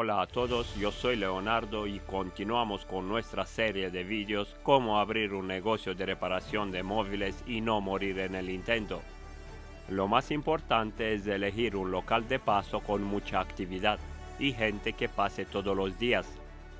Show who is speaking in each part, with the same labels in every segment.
Speaker 1: Hola a todos, yo soy Leonardo y continuamos con nuestra serie de vídeos cómo abrir un negocio de reparación de móviles y no morir en el intento. Lo más importante es elegir un local de paso con mucha actividad y gente que pase todos los días.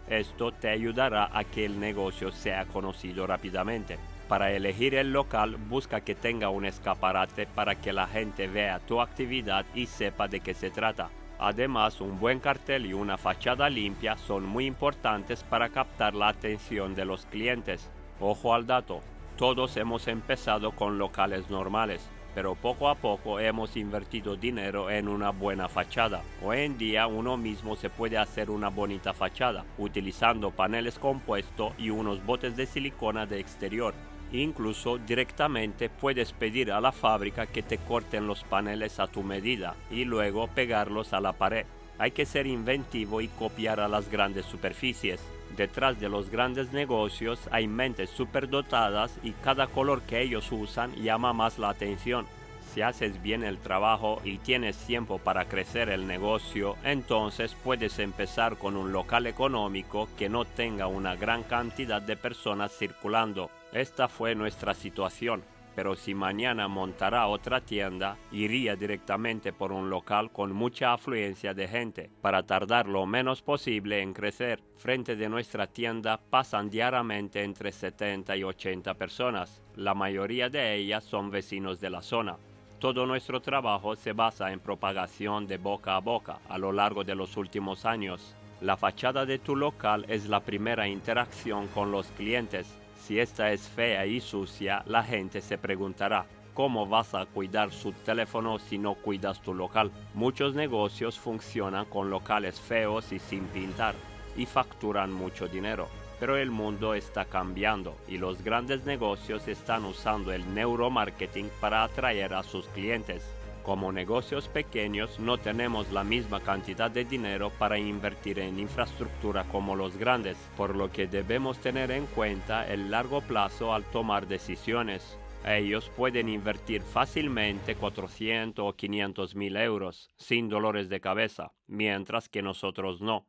Speaker 1: Esto te ayudará a que el negocio sea conocido rápidamente. Para elegir el local, busca que tenga un escaparate para que la gente vea tu actividad y sepa de qué se trata. Además, un buen cartel y una fachada limpia son muy importantes para captar la atención de los clientes. Ojo al dato, todos hemos empezado con locales normales, pero poco a poco hemos invertido dinero en una buena fachada. Hoy en día uno mismo se puede hacer una bonita fachada, utilizando paneles compuestos y unos botes de silicona de exterior. Incluso directamente puedes pedir a la fábrica que te corten los paneles a tu medida y luego pegarlos a la pared. Hay que ser inventivo y copiar a las grandes superficies. Detrás de los grandes negocios hay mentes superdotadas y cada color que ellos usan llama más la atención. Si haces bien el trabajo y tienes tiempo para crecer el negocio, entonces puedes empezar con un local económico que no tenga una gran cantidad de personas circulando. Esta fue nuestra situación, pero si mañana montara otra tienda, iría directamente por un local con mucha afluencia de gente, para tardar lo menos posible en crecer. Frente de nuestra tienda pasan diariamente entre 70 y 80 personas. La mayoría de ellas son vecinos de la zona. Todo nuestro trabajo se basa en propagación de boca a boca a lo largo de los últimos años. La fachada de tu local es la primera interacción con los clientes. Si esta es fea y sucia, la gente se preguntará, ¿cómo vas a cuidar su teléfono si no cuidas tu local? Muchos negocios funcionan con locales feos y sin pintar, y facturan mucho dinero. Pero el mundo está cambiando y los grandes negocios están usando el neuromarketing para atraer a sus clientes. Como negocios pequeños no tenemos la misma cantidad de dinero para invertir en infraestructura como los grandes, por lo que debemos tener en cuenta el largo plazo al tomar decisiones. Ellos pueden invertir fácilmente 400 o 500 mil euros sin dolores de cabeza, mientras que nosotros no.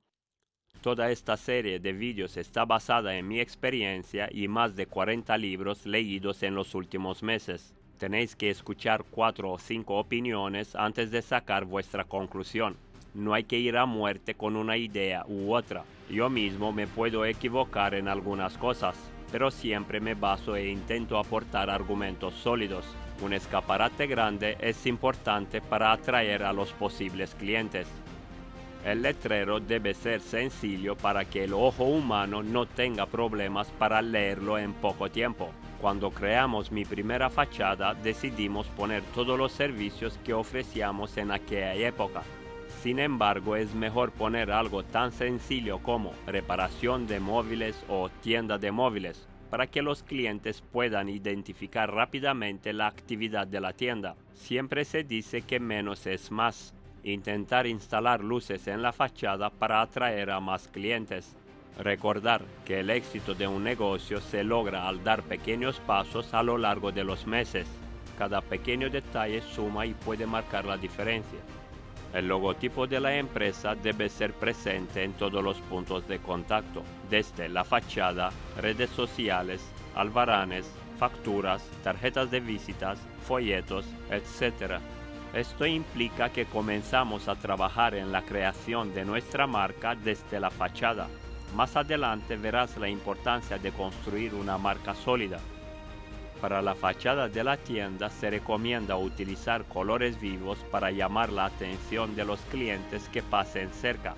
Speaker 1: Toda esta serie de vídeos está basada en mi experiencia y más de 40 libros leídos en los últimos meses. Tenéis que escuchar 4 o 5 opiniones antes de sacar vuestra conclusión. No hay que ir a muerte con una idea u otra. Yo mismo me puedo equivocar en algunas cosas, pero siempre me baso e intento aportar argumentos sólidos. Un escaparate grande es importante para atraer a los posibles clientes. El letrero debe ser sencillo para que el ojo humano no tenga problemas para leerlo en poco tiempo. Cuando creamos mi primera fachada, decidimos poner todos los servicios que ofrecíamos en aquella época. Sin embargo, es mejor poner algo tan sencillo como reparación de móviles o tienda de móviles, para que los clientes puedan identificar rápidamente la actividad de la tienda. Siempre se dice que menos es más. Intentar instalar luces en la fachada para atraer a más clientes. Recordar que el éxito de un negocio se logra al dar pequeños pasos a lo largo de los meses. Cada pequeño detalle suma y puede marcar la diferencia. El logotipo de la empresa debe ser presente en todos los puntos de contacto, desde la fachada, redes sociales, albaranes, facturas, tarjetas de visitas, folletos, etc. Esto implica que comenzamos a trabajar en la creación de nuestra marca desde la fachada. Más adelante verás la importancia de construir una marca sólida. Para la fachada de la tienda se recomienda utilizar colores vivos para llamar la atención de los clientes que pasen cerca.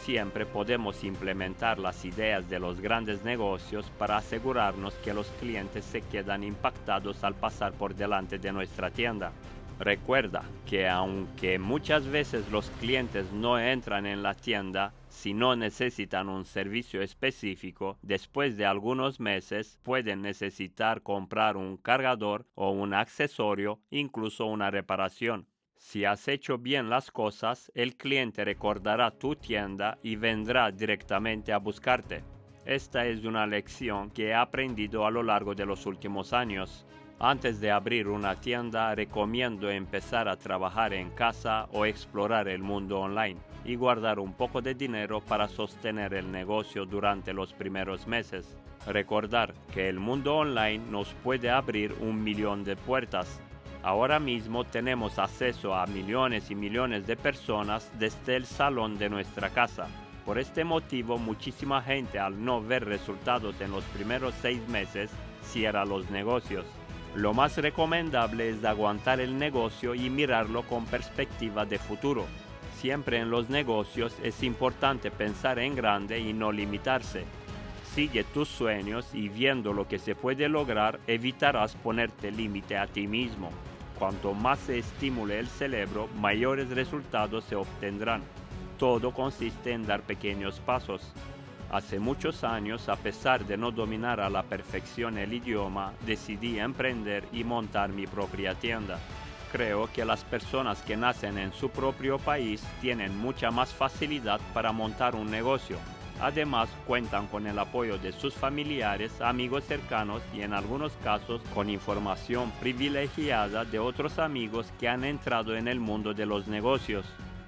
Speaker 1: Siempre podemos implementar las ideas de los grandes negocios para asegurarnos que los clientes se quedan impactados al pasar por delante de nuestra tienda. Recuerda que aunque muchas veces los clientes no entran en la tienda si no necesitan un servicio específico, después de algunos meses pueden necesitar comprar un cargador o un accesorio, incluso una reparación. Si has hecho bien las cosas, el cliente recordará tu tienda y vendrá directamente a buscarte. Esta es una lección que he aprendido a lo largo de los últimos años. Antes de abrir una tienda, recomiendo empezar a trabajar en casa o explorar el mundo online. y guardar un poco de dinero para sostener el negocio durante los primeros meses. Recordar que el mundo online nos puede abrir 1.000.000 de puertas. Ahora mismo tenemos acceso a millones y millones de personas desde el salón de nuestra casa. Por este motivo, muchísima gente, al no ver resultados en los primeros 6 meses, cierra los negocios. Lo más recomendable es aguantar el negocio y mirarlo con perspectiva de futuro. Siempre en los negocios es importante pensar en grande y no limitarse. Sigue tus sueños y viendo lo que se puede lograr, evitarás ponerte límite a ti mismo. Cuanto más se estimule el cerebro, mayores resultados se obtendrán. Todo consiste en dar pequeños pasos. Hace muchos años, a pesar de no dominar a la perfección el idioma, decidí emprender y montar mi propia tienda. Creo que las personas que nacen en su propio país tienen mucha más facilidad para montar un negocio. Además, cuentan con el apoyo de sus familiares, amigos cercanos y en algunos casos con información privilegiada de otros amigos que han entrado en el mundo de los negocios.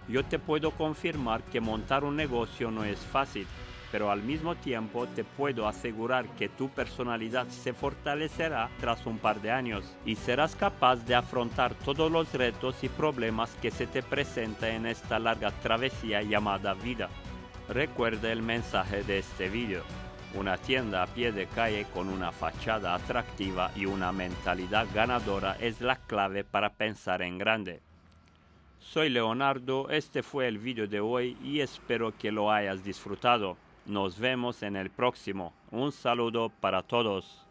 Speaker 1: Yo te puedo confirmar que montar un negocio no es fácil, pero al mismo tiempo te puedo asegurar que tu personalidad se fortalecerá tras un par de años y serás capaz de afrontar todos los retos y problemas que se te presentan en esta larga travesía llamada vida. Recuerda el mensaje de este video: una tienda a pie de calle con una fachada atractiva y una mentalidad ganadora es la clave para pensar en grande. Soy Leonardo, este fue el video de hoy y espero que lo hayas disfrutado. Nos vemos en el próximo. Un saludo para todos.